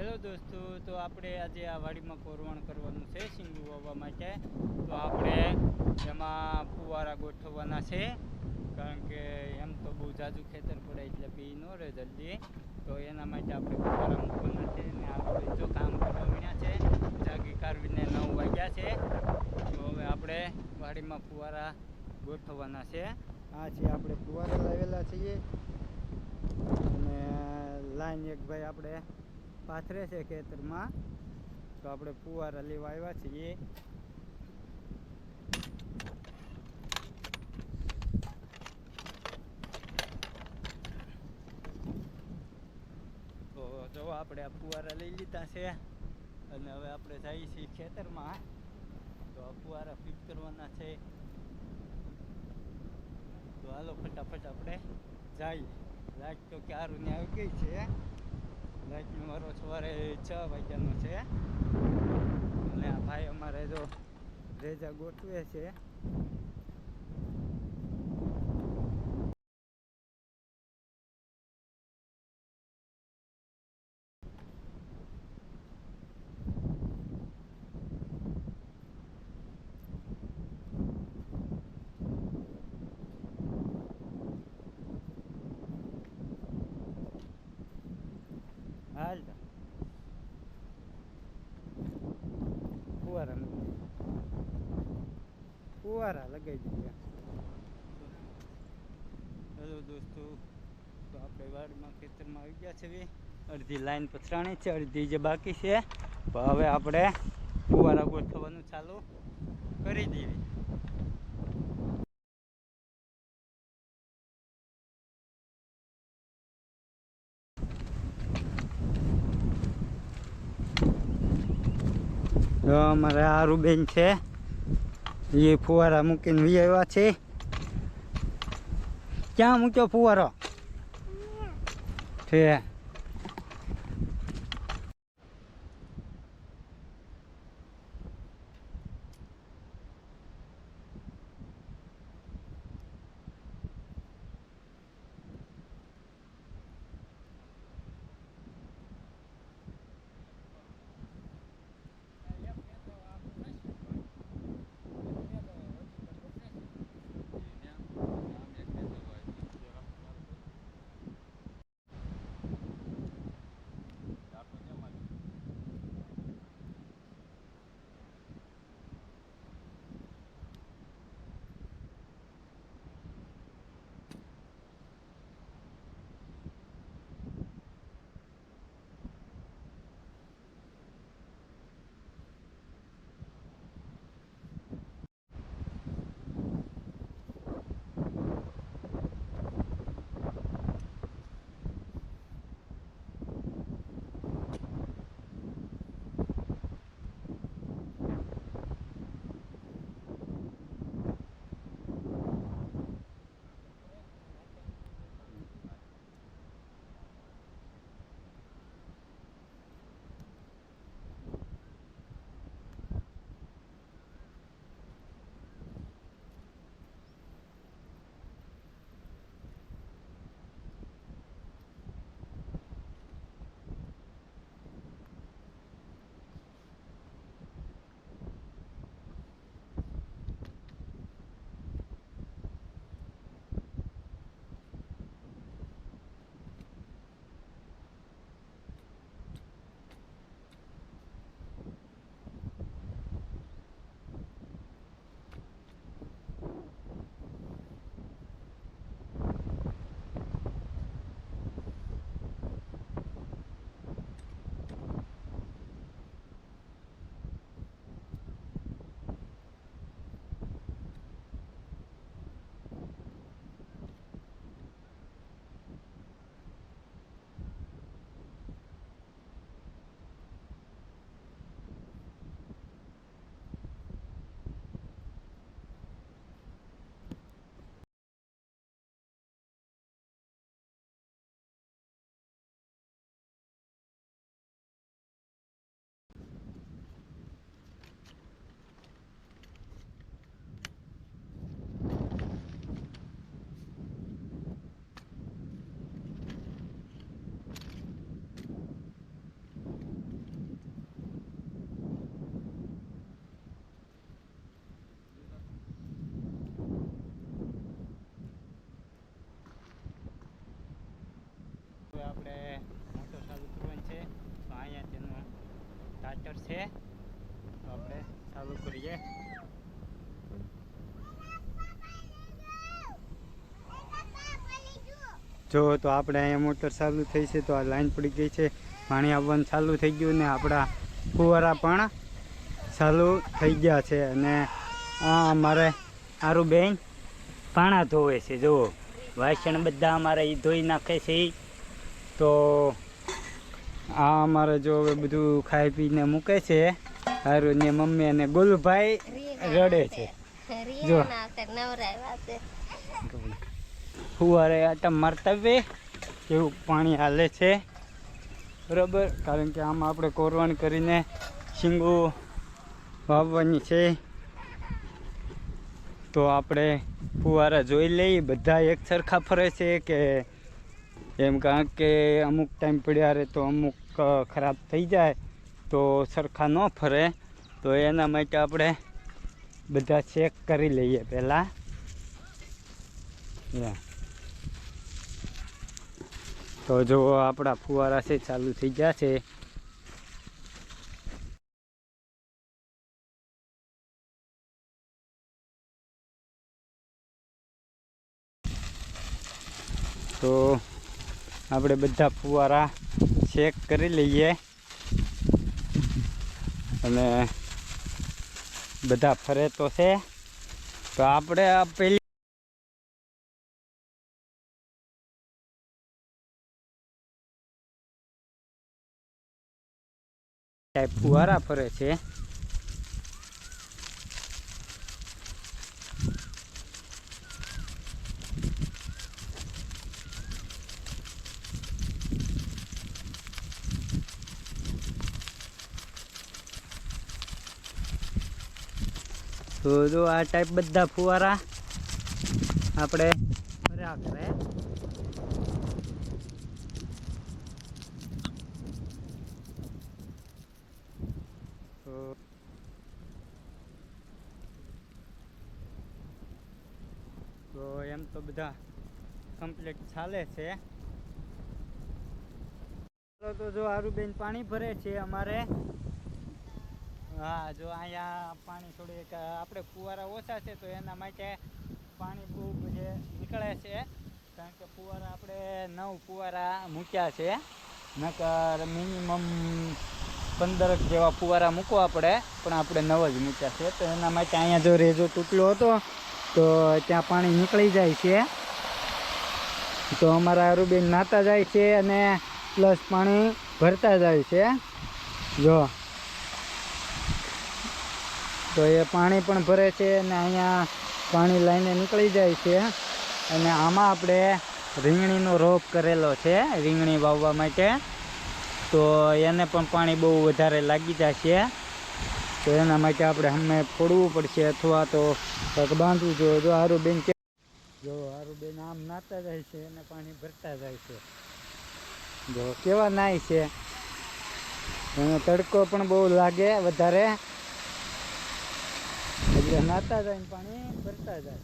Hello દોસ્તો, તો આપણે આજે આ વાડીમાં કોરવણ કરવાનું છે શીંગું વાવવા માટે. તો આપણે એમાં ફુવારા ગોઠવવાના છે, કારણ કે એમ તો બહુ જાજુ ખેતર પડે એટલે બી ન રહે જલ્દી. તો એના માટે આપણે ફુવારા મૂકવાના છે અને આપણે જો કામ કરવા મીણ્યા છે. જાગી કાઢવીને 9 વાગ્યા છે. તો હવે આપણે વાડીમાં ફુવારા ગોઠવવાના છે. આ છે આપણે ફુવારા લાવેલા છીએ અને લાઈન એક ભાઈ આપણે પાથરે છે ખેતરમાં. તો આપણે ફુવારા લેવા આવ્યા છીએ. તો જો આપણે આ ફુવારા લઈ લીધા છે અને હવે આપણે જઈએ છીએ ખેતરમાં. તો આ ફુવારા ફિટ કરવાના છે. તો હાલો ફટાફટ આપણે જઈએ. લાઈટ તો ક્યારની આવી ગઈ છે. લાઈટનો મારો સવારે 6 વાગ્યાનો છે અને આ ભાઈ અમારે જો રેજા ગોઠવે છે. હાલ ફુવારા લગાવી દીધા. હેલો દોસ્તો, તો આપણે વાડીમાં ખેતરમાં આવી ગયા છે. અડધી લાઈન પથરાણી છે, અડધી જે બાકી છે. તો હવે આપણે ફુવારા ગોઠવવાનું ચાલુ કરી દેવી. અમારે આરુબેન છે, એ ફુવારા મૂકીને વી આવ્યા છે. ક્યાં મૂક્યો ફુવારો છે? આપણે મોટર ચાલુ કરવાનું છે. તો અહીંયા તેનું સ્ટાર્ટર છે, તો આપણે ચાલુ કરીએ. જો તો આપણે અહીંયા મોટર ચાલુ થઈ છે, તો આ લાઈન પડી ગઈ છે, પાણી આવવાનું ચાલુ થઈ ગયું ને આપણા ફુવારા પણ ચાલુ થઈ ગયા છે. અને અમારે આરું બેન પાણા ધોવે છે. જુઓ વાસણ બધા અમારે એ ધોઈ નાખે છે. તો આ અમારે જો હવે બધું ખાઈ પીને મૂકે છે. હારું ને મમ્મી અને ગોલુભાઈ રડે છે. જો ફુવારે આટા મારતા વે એવું પાણી હાલે છે, બરાબર. કારણ કે આમાં આપણે કોરવાણ કરીને શીંગું વાવવાની છે. તો આપણે ફુવારા જોઈ લઈએ બધા એક સરખા ફરે છે કે એમ, કારણ કે અમુક ટાઈમ પડ્યા રહે તો અમુક ખરાબ થઈ જાય તો સરખા ન ફરે. તો એના માટે આપણે બધા ચેક કરી લઈએ પહેલાં. તો જો આપણા ફુવારા છે ચાલુ થઈ ગયા છે. તો આપણે બધા ફુવારા ચેક કરી લઈએ અને બધા ફરે તો છે. તો આપણે આ પેલી ટાઈપ ફુવારા ફરે છે. તો જો આ ટાઈપ બધા ફુવારા આપણે ફર્યા કરે. તો એમ તો બધા કમ્પ્લીટ ચાલે છે. તો જો આરુબેન પાણી ભરે છે અમારે. હા, જો અહીંયા પાણી થોડીક આપણે ફુવારા ઓછા છે તો એના માટે પાણી બહુ બધે નીકળે છે. કારણ કે ફુવારા આપણે 9 ફુવારા મૂક્યા છે, નકર મિનિમમ 15 જેવા ફુવારા મૂકવા પડે, પણ આપણે 9 જ મૂક્યા છે. તો એના માટે અહીંયા જો રેજો તૂટલો હતો તો ત્યાં પાણી નીકળી જાય છે. તો અમારા આરુબેન નાતા જાય છે અને પ્લસ પાણી ભરતા જાય છે. જો તો એ પાણી પણ ભરે છે અને અહીંયા પાણી લઈને નીકળી જાય છે. અને આમાં આપણે રીંગણીનો રોપ કરેલો છે, રીંગણી વાવવા માટે. તો એને પણ પાણી બહુ વધારે લાગી જાય છે. તો એના માટે આપણે અમે ફોડવું પડશે અથવા તો કંઈક બાંધવું જોઈએ. જો આરુબેન કે જો આરુબેન આમ નાતા જાય છે અને પાણી ભરતા જાય છે. જો કેવા નાય છે. એને તડકો પણ બહુ લાગે વધારે, એટલે નાતા જાય પાણી ભરતા જાય.